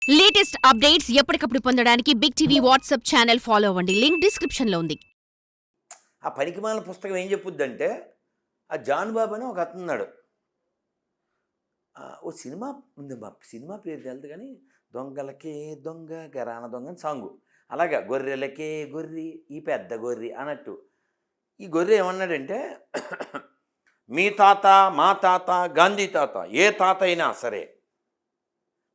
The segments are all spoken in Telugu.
లేటెస్ట్ అప్డేట్స్ ఎప్పటికప్పుడు పొందడానికి Big TV WhatsApp channel follow అవ్వండి. లింక్ డిస్క్రిప్షన్ లో ఉంది. ఆ పనికిమాలిన పుస్తకం ఏం చెప్పుద్దంటే, ఆ జాన్ బాబు అని ఒక అతనున్నాడు. ఓ సినిమా ఉందమ్మా, సినిమా పేరు తెలదు కానీ, దొంగలకే దొంగ గరాన దొంగ అని సాంగు. అలాగా గొర్రెలకే గొర్రి ఈ పెద్ద గొర్రి అన్నట్టు. ఈ గొర్రె ఏమన్నాడంటే, మీ తాత మా తాత గాంధీ తాత ఏ తాత అయినా సరే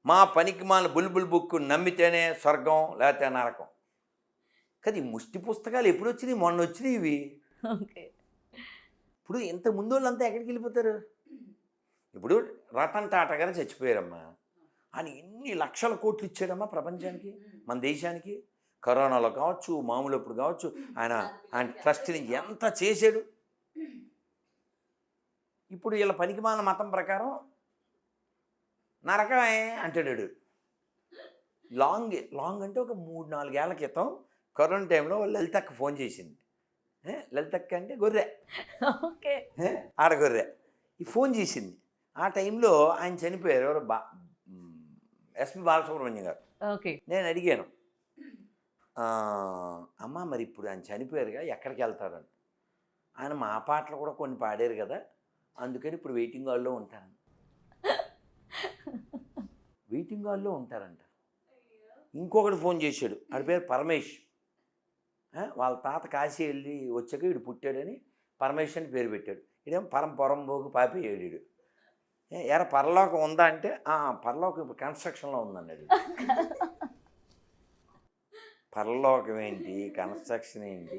మా పనికిమాలిన బుల్బుల్ బుక్ నమ్మితేనే స్వర్గం లేకపోతే నరకం. కానీ ఈ ముష్టి పుస్తకాలు ఎప్పుడు వచ్చినాయి? మొన్న వచ్చినాయి ఇవి. ఓకే. ఇప్పుడు ఇంత ముందు వాళ్ళంతా ఎక్కడికి వెళ్ళిపోతారు? ఇప్పుడు రతన్ టాటా గారు చచ్చిపోయారమ్మా. ఆయన ఎన్ని లక్షల కోట్లు ఇచ్చాడమ్మా ప్రపంచానికి, మన దేశానికి. కరోనాలో కావచ్చు, మామూలప్పుడు కావచ్చు, ఆయన ఆయన ట్రస్ట్ని ఎంత చేశాడు. ఇప్పుడు వీళ్ళ పనికిమాలిన మతం ప్రకారం నరకమే అంటాడు. లాంగ్ అంటే ఒక 3-4 ఏళ్ల క్రితం కరోనా టైంలో లలితక్క ఫోన్ చేసింది. లలితక్క అంటే గొర్రె, ఓకే. ఆడగొర్రె. ఈ ఫోన్ చేసింది. ఆ టైంలో ఆయన చనిపోయారు. ఎవరు? ఎస్పి బాలసుబ్రహ్మణ్యం గారు. ఓకే. నేను అడిగాను, అమ్మ మరి ఇప్పుడు ఆయన చనిపోయారుగా, ఎక్కడికి వెళ్తారని. ఆయన మా పాటలు కూడా కొన్ని పాడారు కదా, అందుకని ఇప్పుడు వెయిటింగ్ హాల్లో ఉంటారు. వెయిటింగ్ హాల్లో ఉంటారంట. ఇంకొకటి ఫోన్ చేశాడు, ఆడి పేరు పరమేష్. వాళ్ళ తాత కాశీ వెళ్ళి వచ్చాక వీడు పుట్టాడని పరమేష్ అని పేరు పెట్టాడు. ఇదేమో పొరంబోగు పాపేయాడు వీడు. ఎరా పరలోకం ఉందా అంటే, పరలోకం ఇప్పుడు కన్స్ట్రక్షన్లో ఉందన్నాడు. పరలోకం ఏంటి, కన్స్ట్రక్షన్ ఏంటి?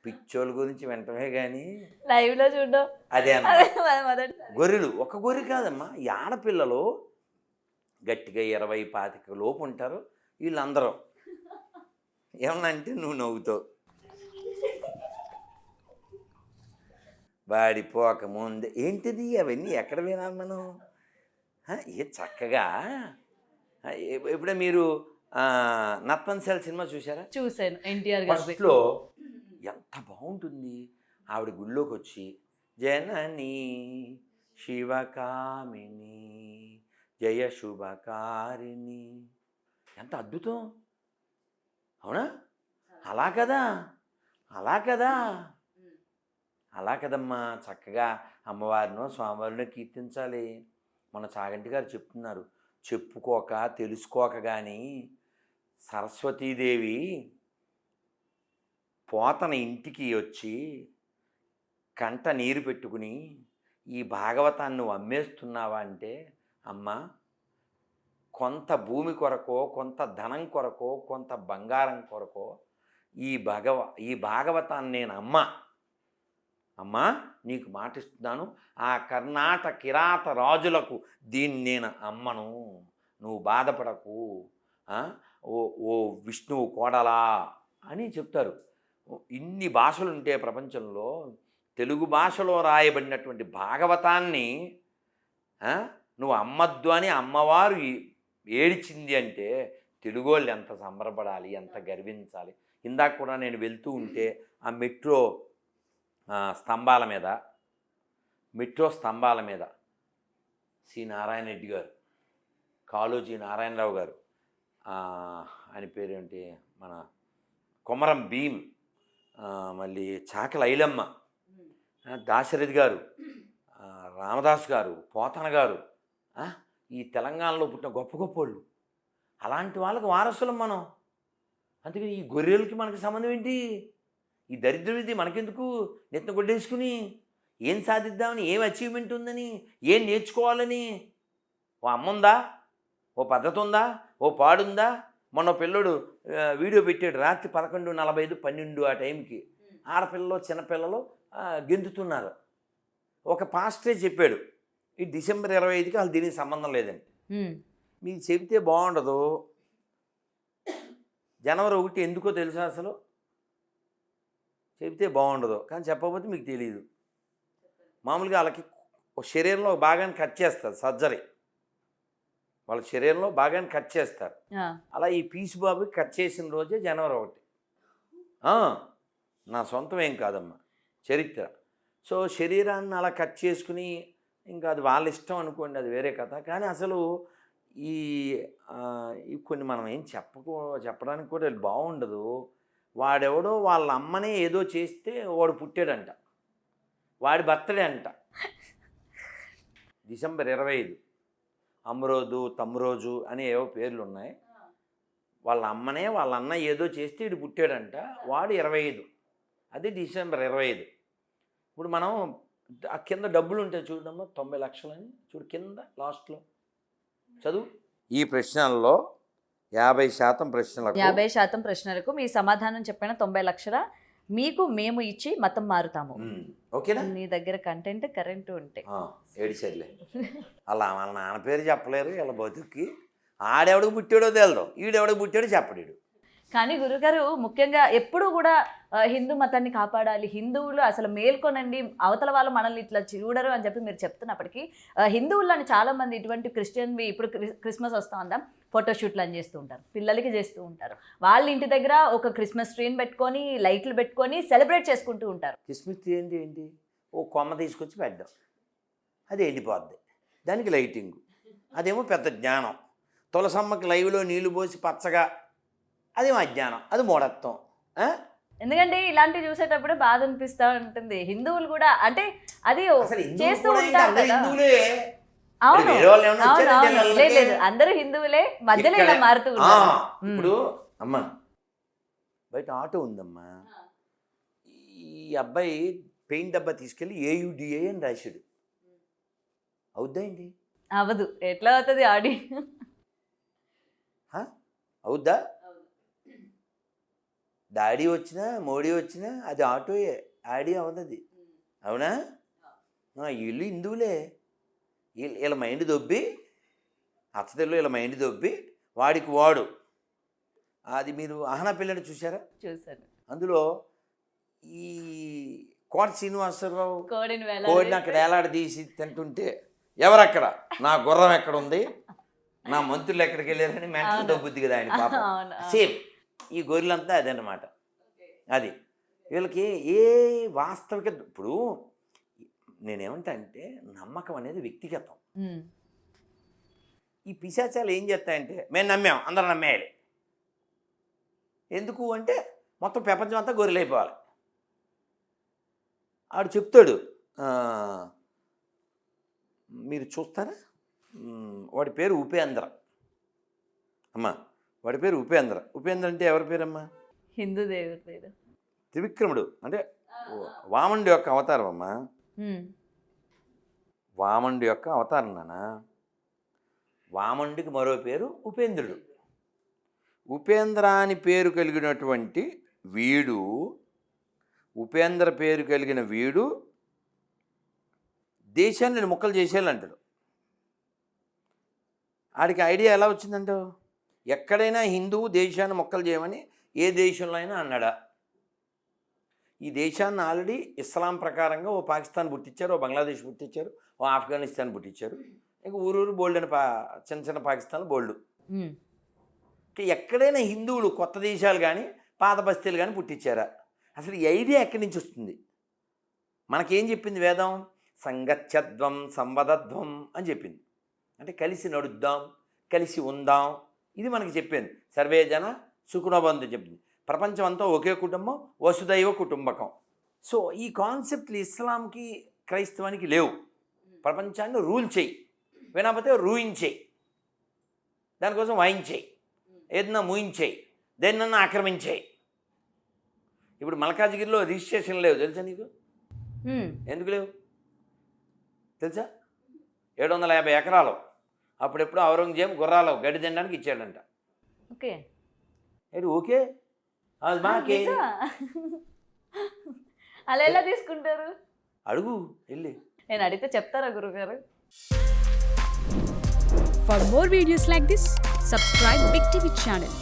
పిచ్చోళ్ళ గురించి వింటమే కానీ లైవ్లో చూడడం అదే అన్న. మొదటి గొర్రెలు ఒక గొర్రె కాదమ్మా, ఈ ఆడపిల్లలు గట్టిగా 20-25 లోపు ఉంటారు. వీళ్ళందరూ ఏమన్నా అంటే నువ్వు నవ్వుతావు. వాడిపోక ముందే ఏంటిది అవన్నీ ఎక్కడ వినాలి మనం? ఏ చక్కగా ఎప్పుడే మీరు నత్పన్శాల సినిమా చూసారా? చూశాను, ఎన్టీఆర్ గారి. ఫస్ట్లో ఎంత బాగుంటుంది. ఆవిడ గుళ్ళోకి వచ్చి జననీ శివకామిని జయ శుభకారిణి, ఎంత అద్భుతం. అవునా? అలా కదా, అలా కదా, అలా కదమ్మా. చక్కగా అమ్మవారినో స్వామివారినో కీర్తించాలి. మన చాగంటి గారు చెప్తున్నారు, చెప్పుకోక తెలుసుకోక కానీ సరస్వతీదేవి పోతన ఇంటికి వచ్చి కంట నీరు పెట్టుకుని ఈ భాగవతాన్ని నువ్వు అమ్మేస్తున్నావా అంటే, అమ్మ కొంత భూమి కొరకో, కొంత ధనం కొరకో, కొంత బంగారం కొరకో ఈ భాగవతాన్ని నేను అమ్మా నీకు మాటిస్తున్నాను, ఆ కర్ణాటక కిరాత రాజులకు దీన్ని నేను అమ్మను, నువ్వు బాధపడకు, ఓ ఓ విష్ణువు కోడలా అని చెప్తారు. ఇన్ని భాషలు ఉంటే ప్రపంచంలో తెలుగు భాషలో రాయబడినటువంటి భాగవతాన్ని నువ్వు అమ్మద్దు అని అమ్మవారు ఏడిచింది అంటే తెలుగు వాళ్ళు ఎంత సంబరపడాలి, ఎంత గర్వించాలి. ఇందాక కూడా నేను వెళ్తూ ఉంటే ఆ మెట్రో స్తంభాల మీద సి నారాయణ రెడ్డి గారు, కాళోజీ నారాయణరావు గారు, ఆయన పేరేంటి, మన కొమరం భీమ్, మళ్ళీ చాకల ఐలమ్మ, దాశరథి గారు, రామదాస్ గారు, పోతన గారు, ఈ తెలంగాణలో పుట్టిన గొప్ప గొప్ప వాళ్ళు. అలాంటి వాళ్ళకి వారసులం మనం. అందుకని ఈ గొర్రెలకి మనకి సంబంధం ఏంటి? ఈ దరిద్రం ఇది మనకెందుకు? నెత్తిన కొట్టేసుకుని ఏం సాధిద్దామని, ఏం అచీవ్మెంట్ ఉందని, ఏం నేర్చుకోవాలని. ఓ అమ్ముందా, ఓ పద్ధతి ఉందా, ఓ పాడుందా? మొన్న పిల్లడు వీడియో పెట్టాడు, రాత్రి 11:45, 12 ఆ టైంకి ఆడపిల్లలు చిన్నపిల్లలు గెంతుతున్నారు. ఒక పాస్టరే చెప్పాడు, ఈ డిసెంబర్ 25కి వాళ్ళు దీనికి సంబంధం లేదని. మీకు చెబితే బాగుండదు. జనవరి 1 ఎందుకో తెలుసా? అసలు చెబితే బాగుండదు, కానీ చెప్పకపోతే మీకు తెలియదు. మామూలుగా వాళ్ళకి శరీరంలో భాగాన్ని కట్ చేస్తారు, సర్జరీ. వాళ్ళ శరీరంలో భాగాన్ని కట్ చేస్తారు. అలా ఈ పీసు బాబుకి కట్ చేసిన రోజే జనవరి 1. నా సొంతం ఏం కాదమ్మా, చరిత్ర. సో శరీరాన్ని అలా కట్ చేసుకుని, ఇంకా అది వాళ్ళ ఇష్టం అనుకోండి, అది వేరే కథ. కానీ అసలు ఈ ఈ కొన్ని మనం ఏం చెప్పడానికి కూడా బాగుండదు. వాడెవడో వాళ్ళ అమ్మనే ఏదో చేస్తే వాడు పుట్టాడంట, వాడి బర్త్డే అంట డిసెంబర్ 25. అమ్మరోజు తమ్మురోజు అని ఏవో పేర్లు ఉన్నాయి. వాళ్ళ అమ్మనే వాళ్ళ అన్న ఏదో చేస్తే వీడు పుట్టాడంట, వాడు 25, అది డిసెంబర్ 25. ఇప్పుడు మనం ఆ కింద డబ్బులు ఉంటాయి చూడమ్మా, 90 లక్షలని చూడు కింద లాస్ట్లో చదువు. ఈ ప్రశ్నల్లో 50% ప్రశ్నలకు 50% ప్రశ్నలకు మీ సమాధానం చెప్పిన 90 లక్షల మీకు మేము ఇచ్చి మతం మారుతాము. ఓకేనా? నీ దగ్గర కంటెంట్ కరెంట్ ఉంటే ఏడిసర్లే. అలా వాళ్ళ నాన్న పేరు చెప్పలేరు వీళ్ళ బతుక్కి. ఆడెవడికి పుట్టాడో తెలదు, ఈడెవడికి పుట్టాడో చెప్పడాడు. కానీ గురుగారు ముఖ్యంగా ఎప్పుడూ కూడా హిందూ మతాన్ని కాపాడాలి, హిందువులు అసలు మేల్కొనండి, అవతల వాళ్ళు మనల్ని ఇట్లా చూడరు అని చెప్పి మీరు చెప్తున్నప్పటికీ హిందువులని చాలామంది ఇటువంటి క్రిస్టియన్వి ఇప్పుడు క్రిస్మస్ వస్తూ ఉందాం ఫోటోషూట్లు అని చేస్తూ ఉంటారు, పిల్లలకి చేస్తూ ఉంటారు. వాళ్ళ ఇంటి దగ్గర ఒక క్రిస్మస్ ట్రీని పెట్టుకొని లైట్లు పెట్టుకొని సెలబ్రేట్ చేసుకుంటూ ఉంటారు. క్రిస్మస్ ట్రీ ఏంటి ఓ కొమ్మ తీసుకొచ్చి పెట్టడం, అది ఎండిపోద్ది, దానికి లైటింగ్, అదేమో పెద్ద జ్ఞానం. తులసమ్మకి లైవ్లో నీళ్లు పోసి పచ్చగా, అది అజ్ఞానం, అది మూఢత్వం. ఎందుకంటే ఇలాంటివి చూసేటప్పుడు బాధ అనిపిస్తూ ఉంటుంది. హిందువులు కూడా అంటే అది చేస్తూ ఉంటారు కదా. అవును లేదు అందరూ హిందువులే, మధ్యలో ఇలా మారుతూ ఉంటారు. ఇప్పుడు అమ్మా బయట ఆటో ఉందమ్మా, ఈ అబ్బాయి పెయింట్ డబ్బా తీసుకెళ్ళి AUDA అని రాశాడు, అవుద్దా ఏంటి? అవదు. ఎట్లా అవుతుంది? ఆడి అవుద్దా? డాడీ వచ్చినా మోడీ వచ్చినా అది ఆటోయే, ఆడి అవుతుంది. అవునా? వీళ్ళు హిందువులే. వీళ్ళ మైండ్ దొబ్బి, అచ్చతెల్లో వీళ్ళ మైండ్ దొబ్బి వాడికి వాడు. అది మీరు ఆహనా పిల్లని చూసారా? చూసాను. అందులో ఈ కోట శ్రీనివాసరావు కోడిని అక్కడ వేలాడదీసి తింటుంటే ఎవరక్కడ, నా గుర్రం ఎక్కడ ఉంది, నా మంత్రులు ఎక్కడికి వెళ్ళారని మెంటల్ దొబ్బుద్ది కదా ఆయన పాప. సేమ్ ఈ గొర్రెలంతా అదన్నమాట. అది వీళ్ళకి ఏ వాస్తవిక. ఇప్పుడు నేనేమంటా అంటే నమ్మకం అనేది వ్యక్తిగతం. ఈ పిశాచాలు ఏం చేస్తాయంటే మేము నమ్మాం, అందరం నమ్మేయాలి. ఎందుకు అంటే మొత్తం ప్రపంచం అంతా గొర్రెలైపోవాలి. ఆడు చెప్తాడు, మీరు చూస్తారా, వాడి పేరు ఉపేంద్ర అమ్మా, వాడి పేరు ఉపేంద్ర. ఉపేంద్ర అంటే ఎవరి పేరమ్మా? హిందూ దేవుడి పేరు. త్రివిక్రముడు అంటే వామనుడి యొక్క అవతారం అమ్మా, వామనుడి యొక్క అవతారం నాన్న. వామనుడికి మరో పేరు ఉపేంద్రుడు. ఉపేంద్ర అని పేరు కలిగినటువంటి వీడు, ఉపేంద్ర పేరు కలిగిన వీడు దేశాన్ని ముక్కలు చేసేయాలంటాడు. ఆడికి ఐడియా ఎలా వచ్చిందంటావు? ఎక్కడైనా హిందువు దేశాన్ని మొక్కలు చేయమని ఏ దేశంలో అయినా అన్నాడా? ఈ దేశాన్ని ఆల్రెడీ ఇస్లాం ప్రకారంగా ఓ పాకిస్తాన్ పుట్టించారు, ఓ బంగ్లాదేశ్ పుట్టించారు, ఓ ఆఫ్ఘనిస్తాన్ పుట్టించారు, ఇంకా ఊరూరు బోల్డ్ అని చిన్న చిన్న పాకిస్తాన్ బోల్డ్. ఎక్కడైనా హిందువులు కొత్త దేశాలు కానీ పాత బస్తీలు కానీ పుట్టించారా? అసలు ఈ ఐడియా ఎక్కడి నుంచి వస్తుంది? మనకేం చెప్పింది వేదం? సంగచ్చధ్వం సంవదధ్వం అని చెప్పింది. అంటే కలిసి నడుద్దాం, కలిసి ఉందాం, ఇది మనకి చెప్పింది. సర్వే జన సుఖనోబంధు చెప్పింది. ప్రపంచం అంతా ఒకే కుటుంబం, వసుదైవ కుటుంబకం. సో ఈ కాన్సెప్ట్లు ఇస్లాంకి క్రైస్తవానికి లేవు. ప్రపంచాన్ని రూల్ చేయి, వినకపోతే రూయించేయి, దానికోసం వాయించేయి, ఏదన్నా మూయించేయి, దేన్నన్నా ఆక్రమించేయి. ఇప్పుడు మల్కాజ్గిరిలో రిజిస్ట్రేషన్ లేవు తెలుసా నీకు? ఎందుకు లేవు తెలుసా? 750 ఎకరాలు అప్పుడెప్పుడు ఔరంగజేబు గుర్రాలు గడ్డి తినడానికి ఇచ్చాడంట. ఓకే ఓకే అది మాకే. అలా ఎలా తీసుకుంటారు? అడుగు వెళ్ళి. నేను అడిగితే చెప్తారా గురుగారు? For more videos like this, subscribe Big TV channel.